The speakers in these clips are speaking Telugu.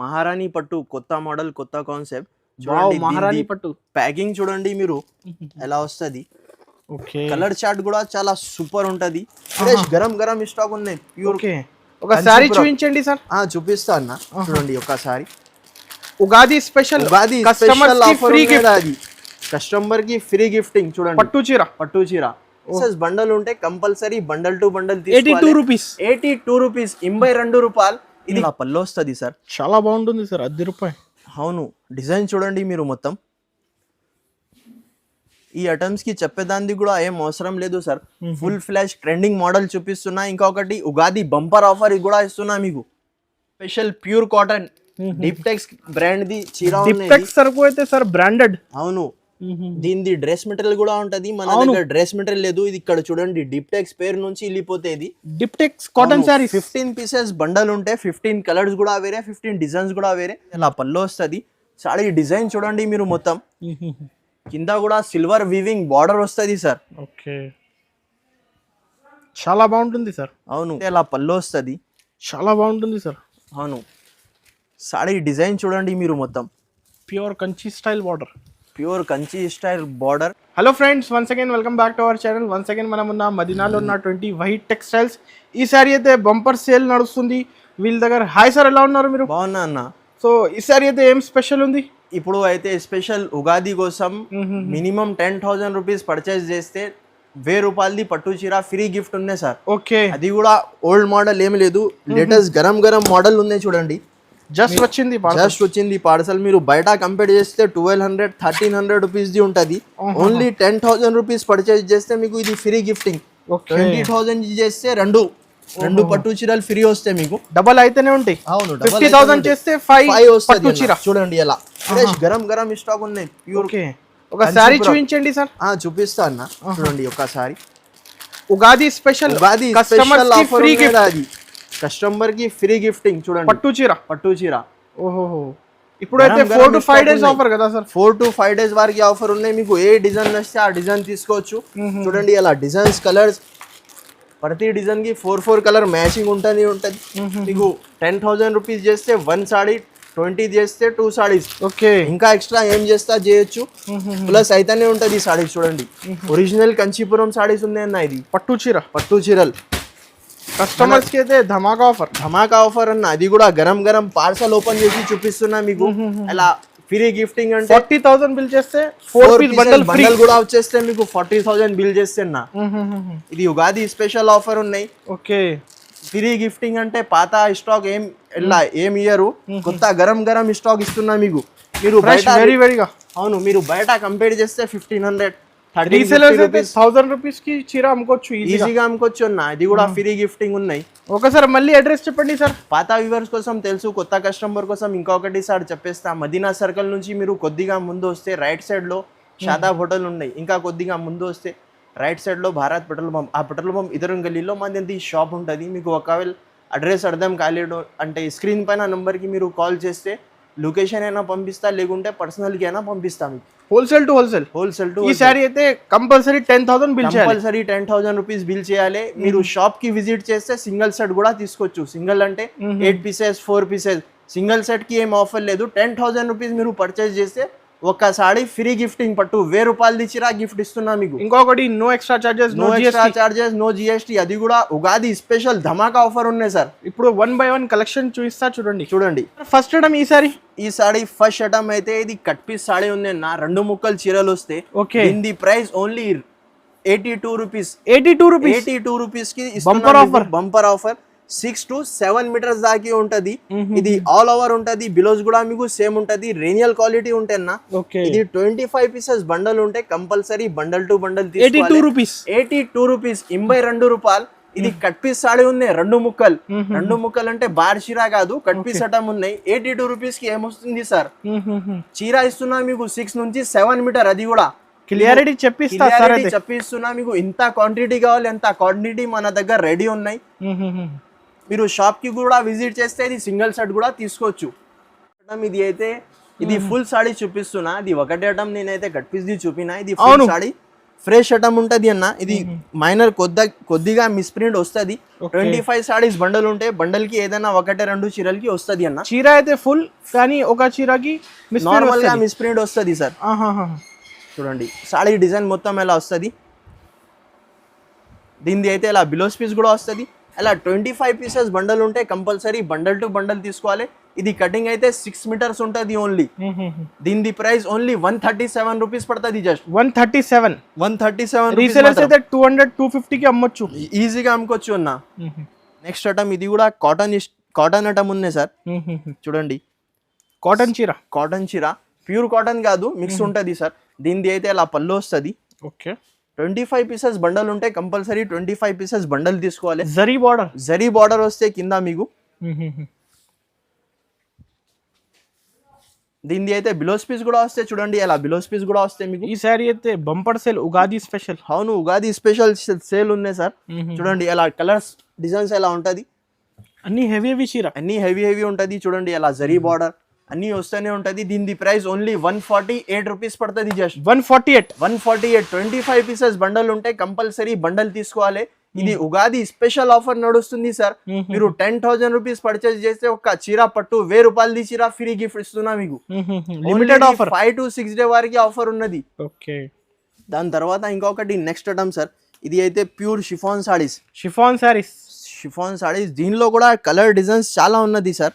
మహారాణి పట్టు కొత్త మోడల్ కొత్త కాన్సెప్ట్ వావ్ చూడండి. మహారాణి పట్టు ప్యాకింగ్ చూడండి మీరు ఎలా వస్తది. ఓకే కలర్ చార్ట్ కూడా చాలా సూపర్ ఉంటది. ఫ్రెష్ గరం గరం స్టాక్ ఉన్నాయి ప్యూర్. ఓకే ఒక సారీ చూపించండి సార్. చూపిస్తా అన్న చూడండి ఒకసారి. Ugadi special Ugadi special offer అది కస్టమర్ కి ఫ్రీ గిఫ్టింగ్ చూడండి. పట్టు చీర బండల్ ఉంటే compulsory bundle to bundle 82 rupees 82 rupees 82 రూపాయలు. ఇది ఇలా పళ్ళు వస్తుంది సార్. చాలా బాగుంటుంది సార్. 10 రూపాయలు. అవును డిజైన్ చూడండి మీరు మొత్తం. ఈ ఐటమ్స్ కి చెప్పేదానికి కూడా ఏం అవసరం లేదు sir. Full flash trending model చూపిస్తున్నా. ఇంకొకటి ఉగాది బంపర్ ఆఫర్ కూడా ఇస్తున్నా మీకు. Special pure cotton Diptex brand ది చీర. డిప్టెక్స్ సరుకు అయితే సార్ బ్రాండెడ్. అవును దీనిది డ్రెస్ మెటీరియల్ కూడా ఉంటది. మన దగ్గర డ్రెస్ మెటీరియల్ లేదు. ఇది ఇక్కడ చూడండి డిప్టెక్స్ పేరు నుంచి వెళ్ళిపోతేది డిప్టెక్స్ కాటన్ సారీ. 15 పీసెస్ బండల్ ఉంటే 15 కలర్స్ కూడా వేరే 15 డిజైన్స్ కూడా వేరే. ఇలా పళ్ళు వస్తుంది. సారీ డిజైన్ చూడండి మీరు మొత్తం. కింద కూడా సిల్వర్ వీవింగ్ బార్డర్ వస్తుంది సార్. ఓకే చాలా బాగుంటుంది సార్. అవును ఇలా పళ్ళు వస్తుంది. చాలా బాగుంటుంది సార్. అవును సారీ డిజైన్ చూడండి మీరు మొత్తం. Pure Kanchi style border. Pure Kanchi style border. Hello friends, once again welcome back to our channel. Once again మనం ఉన్న మదీనాలో ఉన్న 20 వైట్ టెక్స్టైల్స్. ఈ సారీ అయితే బంపర్ సేల్ నడుస్తుంది వీళ్ళ దగ్గర. హాయ్ సార్, ఎలా ఉన్నారు మీరు? బాగున్నా అన్న. సో ఈ సారీ అయితే ఏం స్పెషల్ ఉంది? ఇప్పుడు అయితే స్పెషల్ ఉగాది కోసం మినిమం 10,000 రూపీస్ పర్చేస్ చేస్తే 1000 రూపాయలది పట్టు చీర ఫ్రీ గిఫ్ట్ ఉన్నాయి సార్. ఓకే అది కూడా ఓల్డ్ మోడల్ ఏమి లేదు, లేటెస్ట్ గరం గరం మోడల్ ఉన్నాయి చూడండి. జస్ట్ వచ్చింది పార్సల్. మీరు బయట కంపేర్ చేస్తే 1200 1300 రూపీస్ ది ఉంటది. ఓన్లీ 10,000 రూపీస్ పర్చేస్ చేస్తే మీకు ఇది ఫ్రీ గిఫ్టింగ్. 20,000 చేస్తే రెండు పట్టు చీరలు ఫ్రీ వస్తాయి మీకు. డబల్ అయితేనే ఉంటాయి. అవును 50,000 చేస్తే 5 వస్తుంది చీర. చూడండి ఎలా ఫ్రెష్ గరం గరం స్టాక్ ఉన్నాయి ప్యూర్. ఒక సారీ చూపించండి సార్. చూపిస్తా అన్న చూడండి ఒకసారి. ఉగాది స్పెషల్ ఆఫర్ అది కస్టమర్ కి ఫ్రీ గిఫ్టింగ్ చూడండి. పట్టు చీర. ఓహో ఇప్పుడైతే 4 to 5 డేస్ ఆఫర్ కదా సార్. 4 to 5 డేస్ వరకు ఆఫర్ ఉన్నాయి. మీకు ఏ డిజైన్ వస్తే ఆ డిజైన్ తీసుకోవచ్చు. చూడండి అలా డిజైన్స్ కలర్స్ ప్రతి డిజైన్ కి 4 కలర్ మ్యాచింగ్ ఉంటుంది. మీకు 10,000 రూపీస్ చేస్తే 1 సారీ, 20 చేస్తే 2 సారీస్. ఓకే ఇంకా ఎక్స్ట్రా ఏం చేస్తా చేయొచ్చు. ప్లస్ అయితేనే ఉంటది ఈ సారీస్ చూడండి. ఒరిజినల్ కంచీపురం సారీస్ ఉన్నాయి అన్న. ఇది పట్టు చీరలు కస్టమర్స్ కి అయితే ధమాకా ఆఫర్ అన్న. అది కూడా గరం గరం పార్సల్ ఓపెన్ చేసి చూపిస్తున్నా మీకు. అలా ఫ్రీ గిఫ్టింగ్ అంటే 40,000 బిల్ చేస్తే 4 పీస్ బండల్ కూడా వచ్చేస్తే మీకు 40,000 బిల్ చేస్తే అన్న. ఇది ఉగాది స్పెషల్ ఆఫర్ ఉన్నాయి. ఓకే ఫ్రీ గిఫ్టింగ్ అంటే పాత స్టాక్ ఏం ఇయ్యరు. కొత్త గరం గరం స్టాక్ ఇస్తున్నా మీకు. మీరు అవును మీరు బయట కంపేర్ చేస్తే 1,500 1000 రూపీస్ కి చీర అమ్ముకోవచ్చు, ఈజీగా అమ్ముకోవచ్చు అన్న. ఇది కూడా ఫ్రీ గిఫ్టింగ్ ఉన్నాయి. ఒకసారి మళ్ళీ అడ్రస్ చెప్పండి సార్. పాత వ్యూవర్స్ కోసం తెలుసు, కొత్త కస్టమర్ కోసం ఇంకొకటి సార్ చెప్పేస్తా. మదీనా సర్కిల్ నుంచి మీరు కొద్దిగా ముందు వస్తే రైట్ సైడ్ లో షాదాబ్ హోటల్ ఉన్నాయి. ఇంకా కొద్దిగా ముందు వస్తే రైట్ సైడ్ లో భారత్ పెట్రోల్ పంప్. ఆ పెట్రోల్ పంప్ ఇద్దరు గల్లీలో మాది షాప్ ఉంటుంది. మీకు ఒకవేళ అడ్రస్ అర్థం కాలేదు అంటే స్క్రీన్ పైన నంబర్కి మీరు కాల్ చేస్తే లొకేషన్ అయినా పంపిస్తా, లేకుంటే పర్సనల్కి అయినా పంపిస్తా మీకు. హోల్సేల్ టు ఈ సారీ అయితే కంపల్సరీ 10,000 రూపీస్ బిల్ చేయాలి. మీరు షాప్ కి విజిట్ చేస్తే సింగిల్ సెట్ కూడా తీసుకోవచ్చు. సింగిల్ అంటే 8 పీసెస్ 4 పీసెస్. సింగిల్ సెట్ కి ఏం ఆఫర్ లేదు. 10,000 రూపీస్ మీరు పర్చేస్ చేస్తే ఒక సారీ ఫ్రీ గిఫ్టింగ్ పట్టు 1000 రూపాయలది చీర గిఫ్ట్ ఇస్తున్నా మీకు. ఇంకొకటి no extra charges no GST. అది కూడా ఉగాది స్పెషల్ ధమాకా ఆఫర్ ఉన్నాయి సార్. ఇప్పుడు 1 by 1 కలెక్షన్ చూపిస్తా చూడండి. ఫస్ట్ ఐటమ్ ఈ సారీ ఫస్ట్ ఐటమ్ అయితే ఇది కట్ పీస్ సారీ ఉంది అన్న. 2 ముక్కలు చీరలు వస్తాయి. దీని ప్రైస్ ఓన్లీ 82 రూపీస్ కి బంపర్ ఆఫర్. 6 to 7 మీటర్స్ దాకా ఉంటది. ఇది ఆల్ ఓవర్ ఉంటది. బిలోస్ కూడా మీకు సేమ్ ఉంటది. రేనియల్ క్వాలిటీ ఉంటేనా. ఇది 25 పీసెస్ బండల్ ఉంటే compulsory bundle to bundle 82 rupees 82 రూపాయలు. ఇది కట్ పీస్ సారీ ఉన్నాయి. 2 ముక్కలు అంటే బార్ చీర కాదు, కట్ పీస్ అటం ఉన్నాయి. 82 రూపీస్ కి ఏమొస్తుంది సార్? చీర ఇస్తున్నా మీకు 6 నుంచి 7 మీటర్. అది కూడా క్లియారిటీ చెప్పిస్తున్నా మీకు. ఇంత క్వాంటిటీ కావాలి ఎంత క్వాంటిటీ మన దగ్గర రెడీ ఉన్నాయి. మీరు షాప్ కి కూడా విజిట్ చేస్తే ఇది సింగిల్ సెట్ కూడా తీసుకోవచ్చు. ఇది అయితే ఇది ఫుల్ సాడీ చూపిస్తున్నా. ఇది ఒకటే ఐటమ్ నేనైతే కట్ పీస్ ది చూపినా. ఇది ఫుల్ సాడీ ఫ్రెష్ ఐటమ్ ఉంటది అన్న. ఇది మైనర్ కొద్దిగా మిస్ప్రింట్ వస్తుంది. 25 సారీస్ బండల్ ఉంటే బండల్ కి ఏదైనా ఒకటే రెండు చీరలకి వస్తుంది అన్న. చీర అయితే ఫుల్, కానీ ఒక చీరకి నార్మల్ గా మిస్ప్రింట్ వస్తుంది సార్. చూడండి సారీ డిజైన్ మొత్తం ఎలా వస్తుంది. దీనిది అయితే ఇలా బిలోస్ పీస్ కూడా వస్తుంది. అలా 25 పీసెస్ బండల్ ఉంటే కంపల్సరీ బండల్ టు బండల్ తీసుకోవాలి. ఇది కటింగ్ అయితే 6 మీటర్స్ ఉంటుంది ఓన్లీ. దీని ప్రైస్ ఓన్లీ 137 రూపీస్ పడుతుంది. జస్ట్ 137 రీసేలర్స్ అయితే 200-250 కి అమ్మొచ్చు, ఈజీగా అమ్ముకోవచ్చు అన్న. నెక్స్ట్ ఐటమ్ ఇది కూడా కాటన్ ఐటమ్ ఉన్నాయి సార్. చూడండి కాటన్ చీర ప్యూర్ కాటన్ కాదు, మిక్స్ ఉంటుంది సార్. దీనిది అయితే అలా పళ్ళు వస్తుంది. ఓకే 25 పీసెస్ బండల్ ఉంటే కంపల్సరీ 25 పీసెస్ బండల్ తీసుకోవాలి. జరీ బార్డర్ వస్తే కింద మీకు. దీనిది అయితే బిలోస్ పీస్ కూడా వస్తే చూడండి అలా బిలోస్ పీస్ కూడా వస్తే మీకు. ఈ సారీ అయితే బంపర్ సేల్, ఉగాది స్పెషల్. అవును ఉగాది స్పెషల్ సేల్ ఉన్నాయి సార్. చూడండి అలా కలర్స్ డిజైన్స్ ఎలా ఉంటది. అన్ని హెవీ చీర, అన్ని హెవీ ఉంటది. చూడండి అలా జరీ బార్డర్ అన్ని వస్తూనే ఉంటది. దీని ప్రైస్ ఓన్లీ 148 రూపీస్ పడుతుంది. జస్ట్ 148. 25 పీసెస్ బండల్ ఉంటే కంపల్సరీ బండల్ తీసుకోవాలి. ఇది ఉగాది స్పెషల్ ఆఫర్ నడుస్తుంది సార్. మీరు 10,000 రూపీస్ పర్చేస్ చేస్తే ఒక చీర పట్టు 1000 రూపాయలది చీర ఫ్రీ గిఫ్ట్ ఇస్తున్నా మీకు. లిమిటెడ్ ఆఫర్, 5 to 6 డే వరకు ఆఫర్ ఉన్నది. ఓకే దాని తర్వాత ఇంకొకటి నెక్స్ట్ ఐటమ్ సార్. ఇది అయితే ప్యూర్ షిఫాన్ సారీస్. దీనిలో కూడా కలర్ డిజైన్స్ చాలా ఉన్నది సార్.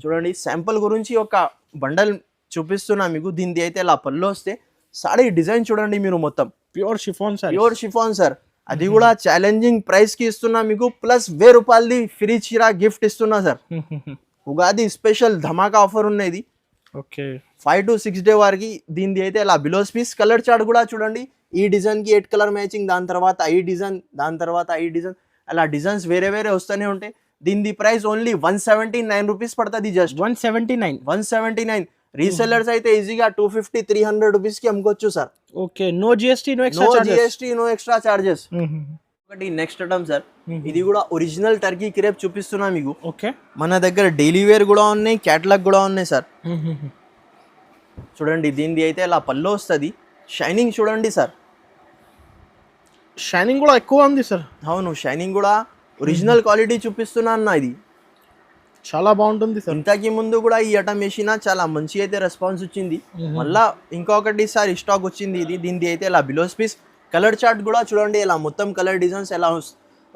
చూడండి శాంపుల్ గురించి ఒక బండల్ చూపిస్తున్నా మీకు. దీనిది అయితే ఇలా పళ్ళు వస్తే సారీ డిజైన్ చూడండి మీరు మొత్తం ప్యూర్ షిఫాన్ సార్. అది కూడా ఛాలెంజింగ్ ప్రైస్ కి ఇస్తున్నా మీకు. ప్లస్ 1000 రూపాయలది ఫ్రీ చీర గిఫ్ట్ ఇస్తున్నా సార్. ఉగాది స్పెషల్ ధమాకా ఆఫర్ ఉన్నది. ఓకే 5 to 6 డే వరకు. దీనిది అయితే ఇలా బిలోస్ పీస్ కలర్ చార్ట్ కూడా చూడండి. ఈ డిజైన్ కి 8 కలర్ మ్యాచింగ్, దాని తర్వాత ఈ డిజైన్ అలా డిజైన్స్ వేరే వస్తూనే ఉంటాయి. దీని ప్రైస్ ఓన్లీ 179 రూపీస్ పడుతుంది. జస్ట్ 179. రీసెల్లర్స్ అయితే ఈజీగా 250-300 రూపీస్ కి అమ్ముకోవచ్చు sir. Okay no GST, no extra charges. ఒకటి నెక్స్ట్ ఐటమ్ సార్. ఇది కూడా ఒరిజినల్ టర్కీ క్రేప్ చూపిస్తున్నా మీకు. ఓకే మన దగ్గర డైలీ వేర్ కూడా ఉన్నాయి, క్యాటలాగ్ కూడా ఉన్నాయి సార్. చూడండి దీనిది అయితే ఇలా పళ్ళు వస్తుంది. షైనింగ్ చూడండి సార్, షైనింగ్ కూడా ఎక్కువ ఉంది సార్. అవును షైనింగ్ కూడా ఒరిజినల్ క్వాలిటీ చూపిస్తున్నా అన్న. ఇది చాలా బాగుంటుంది సార్. ఇంతకి ముందు కూడా ఈ ఐటమ్ వేసినా చాలా మంచి అయితే రెస్పాన్స్ వచ్చింది. మళ్ళా ఇంకొకటి సార్ స్టాక్ వచ్చింది. దీనిది అయితే ఇలా బిలోస్ పీస్ కలర్ చార్ట్ కూడా చూడండి. ఇలా మొత్తం కలర్ డిజైన్స్ ఎలా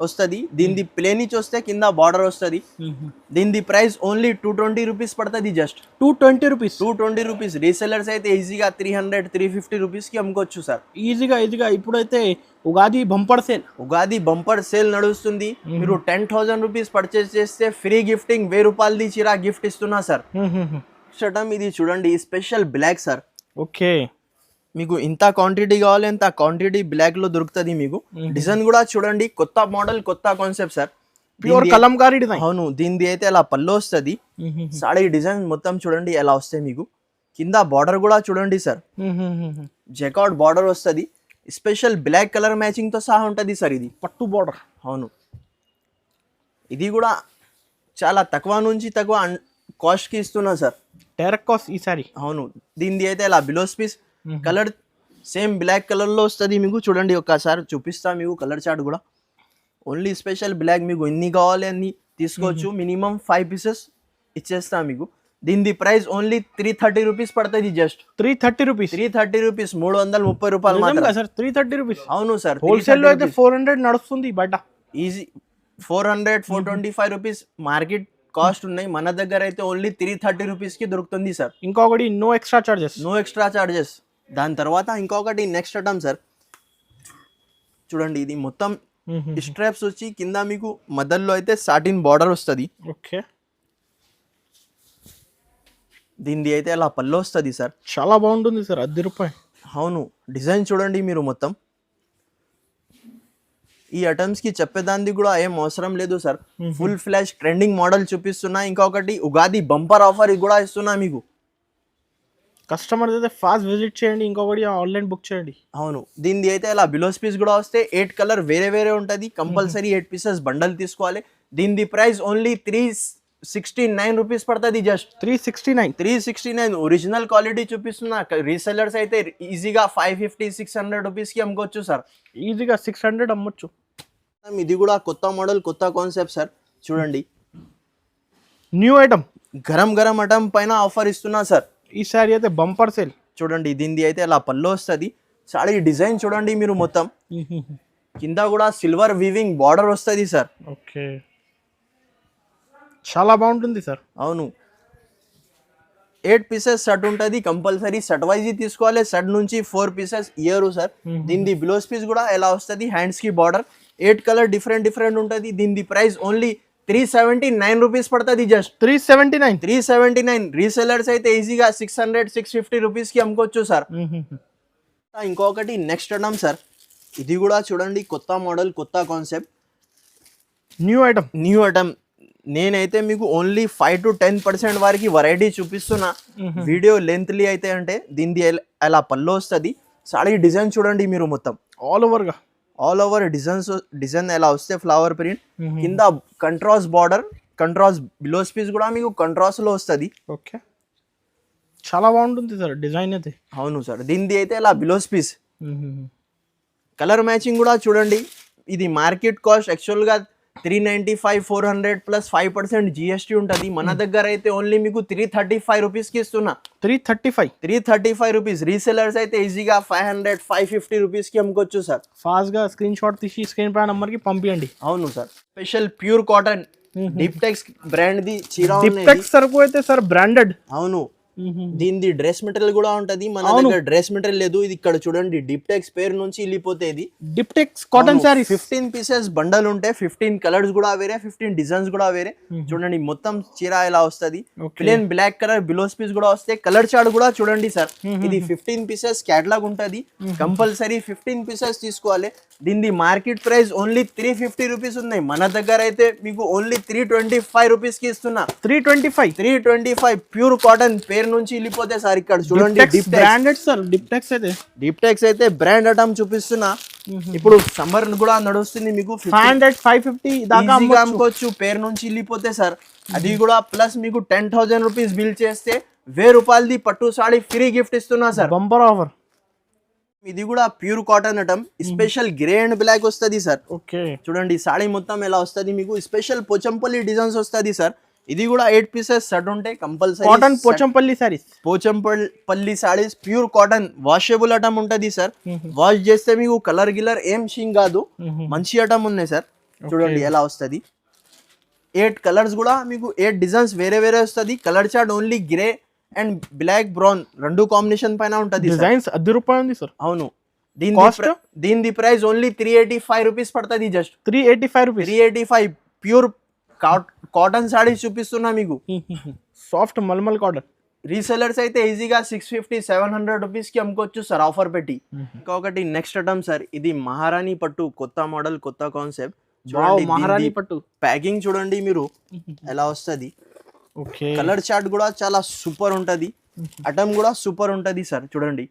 వస్తుంది. దీనిది ప్లేన్ ఇచ్చి వస్తే కింద బార్డర్ వస్తుంది. దీనిది ప్రైస్ ఓన్లీ 220 రూపీస్ పడుతుంది. Just 220 rupees. రీసెలర్స్ అయితే ఈజీగా 300-350 రూపీస్ కి అమ్ముకోవచ్చు సార్. ఈజీగా. ఇప్పుడైతే ఉగాది బంపర్ సేల్ నడుస్తుంది. మీరు 10,000 రూపీస్ పర్చేస్ చేస్తే ఫ్రీ గిఫ్టింగ్ 1000 రూపాయలది చీర గిఫ్ట్ ఇస్తున్నా సార్. ఇది చూడండి స్పెషల్ బ్లాక్ సార్. ఓకే మీకు ఇంత క్వాంటిటీ కావాలి అంత క్వాంటిటీ బ్లాక్ లో దొరుకుతుంది మీకు. డిజైన్ కూడా చూడండి కొత్త మోడల్, కొత్త concept sir. Pure Kalamkari design. అవును దీనిది అయితే అలా పళ్ళు వస్తుంది. సారీ డిజైన్ మొత్తం చూడండి ఎలా వస్తాయి మీకు. కింద బార్డర్ కూడా చూడండి సార్, జెకార్డ్ బార్డర్ వస్తుంది. స్పెషల్ బ్లాక్ కలర్ మ్యాచింగ్ తో సహా ఉంటుంది సార్. ఇది పట్టు బార్డర్. అవును ఇది కూడా చాలా తక్కువ నుంచి తక్కువ కాస్ట్ కి ఇస్తున్నా సార్. డైరెక్ట్ కాస్ట్ ఈ సారీ. అవును దీనిది అయితే ఇలా blouse piece colour same black colour లో వస్తుంది మీకు. చూడండి ఒక్కసారి చూపిస్తా మీకు కలర్ చార్ట్ కూడా. Only special black. మీకు ఎన్ని కావాలి అన్ని తీసుకోవచ్చు. మినిమం 5 పీసెస్ ఇచ్చేస్తా మీకు. దీని ప్రైస్ ఓన్లీ 330 రూపీస్ పడుతుంది. Just 330 rupees. 330 రూపాయలు మాత్రం సార్. 330 రూపీస్. అవును సార్. హోల్సేల్ లో అయితే 400 నడుస్తుంది బయట. ఈజీ 400-425 రూపీస్ మార్కెట్ కాస్ట్ ఉన్నాయి. మన దగ్గర అయితే ఓన్లీ 330 రూపీస్ కి దొరుకుతుంది సార్. ఇంకొకటి నో ఎక్స్ట్రా చార్జెస్. దాని తర్వాత ఇంకొకటి నెక్స్ట్ ఐటమ్ సార్. చూడండి ఇది మొత్తం స్ట్రాప్స్ వచ్చి కింద మీకు మదర్లో అయితే సాటిన్ బార్డర్ వస్తుంది. ఓకే దీనిది అయితే అలా పళ్ళు వస్తుంది సార్. చాలా బాగుంటుంది సార్. 10 రూపాయలు. అవును డిజైన్ చూడండి మీరు మొత్తం. ఈ ఐటమ్స్ కి చెప్పేదానికి కూడా ఏం అవసరం లేదు sir. Full flash trending model చూపిస్తున్నా. ఇంకొకటి ఉగాది బంపర్ ఆఫర్ కూడా ఇస్తున్నా మీకు. కస్టమర్ అయితే ఫాస్ట్ విజిట్ చేయండి. ఇంకొకటి ఆన్లైన్ బుక్ చేయండి. అవును దీనిది అయితే అలా బిలోస్ పీస్ కూడా వస్తే 8 కలర్ వేరే ఉంటుంది. కంపల్సరీ 8 పీసెస్ బండల్ తీసుకోవాలి. దీనిది ప్రైస్ ఓన్లీ 369 రూపీస్ పడుతుంది జస్ట్ 369. 369 ఒరిజినల్ క్వాలిటీ చూపిస్తున్నా. రీసెల్లర్స్ అయితే ఈజీగా 550-600 రూపీస్ కి అమ్ముకోవచ్చు సార్. ఈజీగా 600 అమ్మొచ్చు. ఇది కూడా కొత్త మోడల్, కొత్త కాన్సెప్ట్ సార్. చూడండి, new item, garam garam item పైన ఆఫర్ ఇస్తున్నా సార్. ఈ సారీ అయితే బంపర్ సేల్. చూడండి, దీనిది అయితే అలా పళ్ళు వస్తుంది. సారీ డిజైన్ చూడండి మీరు, మొత్తం కింద కూడా సిల్వర్ వీవింగ్ బార్డర్ వస్తుంది సార్. ఓకే, చాలా బాగుంటుంది సార్. అవును, 8 పీసెస్ సెట్ ఉంటుంది కంపల్సరీ. సెట్ వైజ్ తీసుకోవాలి. సెట్ నుంచి 4 పీసెస్ ఇయర్ సార్. దీనిది బ్లౌజ్ పీస్ కూడా ఎలా వస్తుంది, హ్యాండ్స్ కి బార్డర్ 8 కలర్ డిఫరెంట్ ఉంటుంది. దీనిది ప్రైస్ ఓన్లీ 379 రూపీస్ పడుతుంది జస్ట్. 379. రీసెలర్స్ అయితే ఈజీగా 600-650 రూపీస్ కి అమ్ముకోవచ్చు సార్. ఇంకొకటి నెక్స్ట్ ఐటమ్ సార్. ఇది కూడా చూడండి, కొత్త మోడల్, కొత్త కాన్సెప్ట్, న్యూ ఐటమ్. నేనైతే మీకు ఓన్లీ 5-10% వరకు వెరైటీ చూపిస్తున్నా. వీడియో లెంత్లీ అయితే అంటే దీనిది అలా పళ్ళు వస్తుంది. సారీ డిజైన్ చూడండి మీరు, మొత్తం ఆల్ ఓవర్ డిజైన్ ఎలా వస్తే ఫ్లవర్ ప్రింట్, కింద contrast border, contrast blouse piece కూడా మీకు కంట్రాస్ట్ లో వస్తుంది. ఓకే, చాలా బాగుంటుంది సార్ డిజైన్ అయితే. అవును సార్, దీనిది అయితే ఇలా బ్లౌజ్ పీస్, కలర్ మ్యాచింగ్ కూడా చూడండి. ఇది మార్కెట్ కాస్ట్ యాక్చువల్ గా 395-400 ప్లస్ 5% GST ఉంటుంది. మన దగ్గర అయితే ఓన్లీ మీకు 335 రూపీస్ కి ఇస్తున్నా. 335 రూపీస్. రీసెలర్స్ అయితే ఈజీగా 500-550 రూపీస్ కి అమ్ముకోవచ్చు సార్. ఫాస్ట్ గా స్క్రీన్ షాట్ తీసి స్క్రీన్ పై నంబర్ కి పంపియండి. అవును sir, special pure cotton Diptex brand ది చీర. డిప్టెక్స్ సరుకు అయితే సార్ బ్రాండెడ్. అవును, దీనిది డ్రెస్ మెటీరియల్ కూడా ఉంటది. మన దగ్గర డ్రెస్ మెటీరియల్ లేదు. ఇది ఇక్కడ చూడండి, డిప్టెక్స్ పేరు నుంచి వెళ్ళిపోతేది డిప్టెక్స్ కాటన్ సారీ. 15 పీసెస్ బండల్ ఉంటాయి. 15 కలర్స్ కూడా వేరే, 15 డిజైన్స్ కూడా వేరే. చూడండి, మొత్తం చీర ఇలా వస్తుంది. Plain black colour blouse piece కూడా వస్తాయి. కలర్ చార్ట్ కూడా చూడండి సార్. ఇది 15 పీసెస్ క్యాటలాగ్ ఉంటది. కంపల్సరీ 15 పీసెస్ తీసుకోవాలి. దీనిది మార్కెట్ ప్రైస్ ఓన్లీ 350 రూపీస్ ఉన్నాయి. మన దగ్గర అయితే మీకు ఓన్లీ 325 రూపీస్ కి ఇస్తున్నా. 325 ప్యూర్ కాటన్ పేరు నుంచి వెళ్ళిపోతే సార్. ఇక్కడ చూడండి, డిప్టెక్స్ అయితే బ్రాండ్ ఐటమ్ చూపిస్తున్నా. ఇప్పుడు సమ్మర్ కూడా నడుస్తుంది, మీకు 500-550 దాకా అమ్ముకోవచ్చు పేరు నుంచి వెళ్ళిపోతే సార్. అది కూడా ప్లస్ మీకు 10,000 రూపీస్ బిల్ చేస్తే 1000 రూపాయలది పట్టు సాడీ ఫ్రీ గిఫ్ట్ ఇస్తున్నా సార్. Bumper offer. ఇది కూడా pure cotton item, special grey and black వస్తుంది సార్. ఓకే, చూడండి సాడీ మొత్తం ఎలా వస్తుంది మీకు. స్పెషల్ పోచంపల్లి డిజైన్స్ వస్తుంది సార్. ఇది కూడా 8 పీసెస్ సెట్ ఉంటాయి compulsory. Cotton Pochampally saris, Pochampally saris pure cotton washable item ఉంటది సార్. వాష్ చేస్తే మీకు కలర్ గిలర్ ఏం షింగ్ కాదు. మంచి ఐటమ్ ఉన్నాయి సార్. చూడండి ఎలా వస్తుంది. 8 కలర్స్ కూడా మీకు 8 డిజైన్స్ వేరే వేరే వస్తుంది. Colour chart only grey and black brown 2 combination పైన ఉంటది. డిజైన్స్ 10 రూపాయలు ఉంది సార్. అవును, దీని ప్రైస్ ఓన్లీ 385 రూపీస్ పడుతుంది జస్ట్. 385 ప్యూర్ కాటన్ సారీస్ చూపిస్తున్నా మీకు. Soft mulmul cotton. రీసెలర్స్ అయితే ఈజీగా 650-700 రూపీస్ కి అమ్ముకోవచ్చు సార్ ఆఫర్ పెట్టి. ఇంకొకటి నెక్స్ట్ ఐటమ్ సార్. ఇది మహారాణి పట్టు, కొత్త మోడల్, కొత్త కాన్సెప్ట్. మహారాణి పట్టు ప్యాకింగ్ చూడండి మీరు ఎలా వస్తుంది. కలర్ చార్ట్ కూడా చాలా సూపర్ ఉంటది. ఐటమ్ కూడా సూపర్ ఉంటది సార్. చూడండి,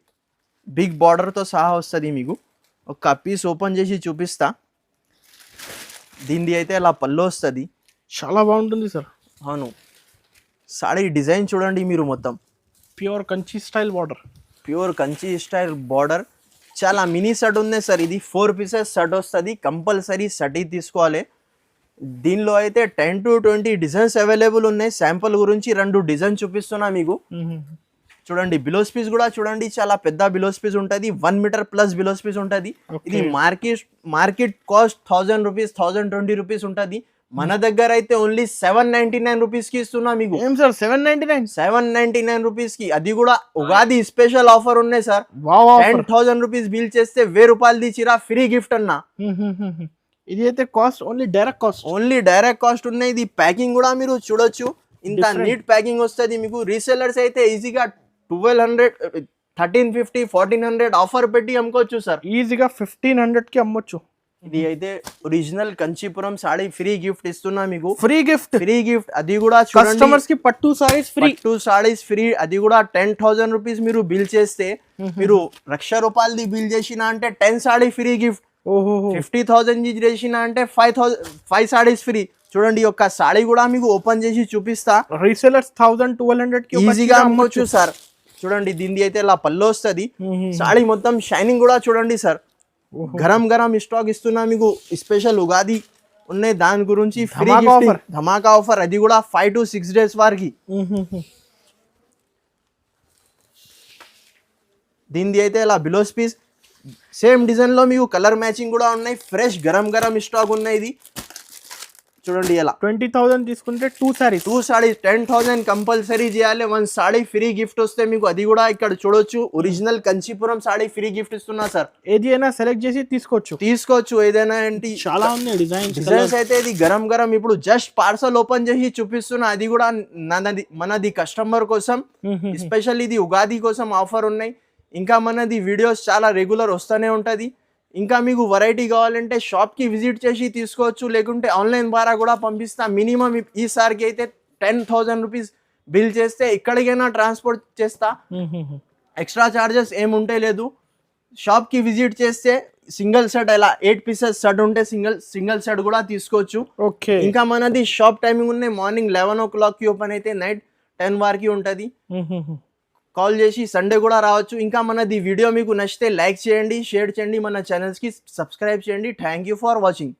బిగ్ బార్డర్ తో సహా వస్తుంది మీకు. ఒక పీస్ ఓపెన్ చేసి చూపిస్తా. దీనిది అయితే అలా పళ్ళు వస్తుంది. చాలా బాగుంటుంది సార్. అవును, సారీ డిజైన్ చూడండి మీరు, మొత్తం ప్యూర్ కంచి స్టైల్ బార్డర్. చాలా మినీ సెట్ ఉంది సార్. ఇది 4 పీసెస్ సెట్ వస్తుంది. కంపల్సరీ సెట్ తీసుకోవాలి. దీనిలో అయితే 10-20 డిజైన్స్ అవైలబుల్ ఉన్నాయి. శాంపుల్ గురించి 2 డిజైన్ చూపిస్తున్నా మీకు. చూడండి, బ్లౌజ్ పీస్ కూడా చూడండి, చాలా పెద్ద బ్లౌజ్ పీస్ ఉంటుంది. 1 మీటర్ ప్లస్ బ్లౌజ్ పీస్ ఉంటుంది. ఇది మార్కెట్ కాస్ట్ 1000 రూపీస్, 1020 రూపీస్ ఉంటుంది. మన దగ్గర అయితే ఓన్లీ 799 రూపీస్ కి ఇస్తున్నా మీకు. ఏం సార్ 799 రూపీస్ కి? అది కూడా ఉగాది స్పెషల్ ఆఫర్ ఉన్నాయి సార్. 10,000 రూపీస్ బిల్ చేస్తే 1000 రూపాయలది చీర ఫ్రీ గిఫ్ట్ అన్నా. ఇది అయితే కాస్ట్ ఓన్లీ డైరెక్ట్ కాస్ట్ ఉన్నాయి. ఇది ప్యాకింగ్ కూడా మీరు చూడొచ్చు, ఇంత నీట్ ప్యాకింగ్ వస్తుంది మీకు. రీసెలర్స్ అయితే ఈజీగా 1200, 1350, 1400 ఆఫర్ పెట్టి అమ్ముకోవచ్చు సార్. ఈజీగా 1500 కి అమ్మొచ్చు. ఇది అయితే original Kanchipuram saree free gift ఇస్తున్నా మీకు. Free gift. అది కూడా కస్టమర్స్ కి పట్టు సారీస్ ఫ్రీ. అది కూడా 10,000 రూపీస్ మీరు బిల్ చేస్తే, మీరు 1,00,000 రూపాయలది బిల్ చేసిన అంటే 10 సాడీ ఫ్రీ గిఫ్ట్. 50,000 చేసిన అంటే 5 సాడీస్ ఫ్రీ. చూడండి ఒక సాడీ కూడా మీకు ఓపెన్ చేసి చూపిస్తా. రీసెలర్స్ 1200 కి ఈజీగా అమ్మొచ్చు సార్. చూడండి దీనిది అయితే ఇలా పళ్ళు వస్తుంది. సాడీ మొత్తం షైనింగ్ కూడా చూడండి సార్. గరం గరం స్టాక్ ఇస్తున్నా మీకు. స్పెషల్ ఉగాది ఉన్నాయి దాని గురించి ఫ్రీ ఆఫర్, ధమాకా ఆఫర్, అది కూడా 5 to 6 days వారికి. దీనిది అయితే ఇలా బిలోస్ పీస్ సేమ్ డిజైన్ లో మీకు కలర్ మ్యాచింగ్ కూడా ఉన్నాయి. ఫ్రెష్ గరం గరం స్టాక్ ఉన్నాయి. ఇది చూడండి ఎలా 20,000 తీసుకుంటే 2 సాడీ 10,000 కంపల్సరీ చేయాలి. 1 సాడీ ఫ్రీ గిఫ్ట్ వస్తే మీకు అది కూడా ఇక్కడ చూడొచ్చు. Original Kanchipuram saree free gift ఇస్తున్నా సార్. ఏది అయినా సెలెక్ట్ చేసి తీసుకోవచ్చు ఏదైనా ఏంటి. చాలా ఉన్నాయి డిజైన్స్ అయితే ఇది గరం గరం. ఇప్పుడు జస్ట్ పార్సల్ ఓపెన్ చేసి చూపిస్తున్నా. అది కూడా మనది కస్టమర్ కోసం స్పెషల్. ఇది ఉగాది కోసం ఆఫర్ ఉన్నాయి. ఇంకా మనది వీడియోస్ చాలా రెగ్యులర్ వస్తూనే ఉంటుంది. ఇంకా మీకు వెరైటీ కావాలంటే షాప్కి విజిట్ చేసి తీసుకోవచ్చు, లేకుంటే ఆన్లైన్ ద్వారా కూడా పంపిస్తా. మినిమం ఈసారికి అయితే 10,000 రూపీస్ బిల్ చేస్తే ఎక్కడికైనా ట్రాన్స్పోర్ట్ చేస్తా. ఎక్స్ట్రా చార్జెస్ ఏముంటే లేదు. షాప్కి విజిట్ చేస్తే సింగిల్ సెట్ ఇలా 8 pieces సెట్ ఉంటే సింగిల్ సెట్ కూడా తీసుకోవచ్చు. ఓకే. ఇంకా మనది షాప్ టైమింగ్ ఉన్నాయి. మార్నింగ్ 11 o'clock ఓపెన్ అయితే నైట్ 10 వరకు ఉంటుంది. కాల్ చేసి సండే కూడా రావచ్చు. ఇంకా మనది వీడియో మీకు నచ్చితే లైక్ చేయండి, షేర్ చేయండి, మన ఛానల్స్కి సబ్స్క్రైబ్ చేయండి. Thank you for watching.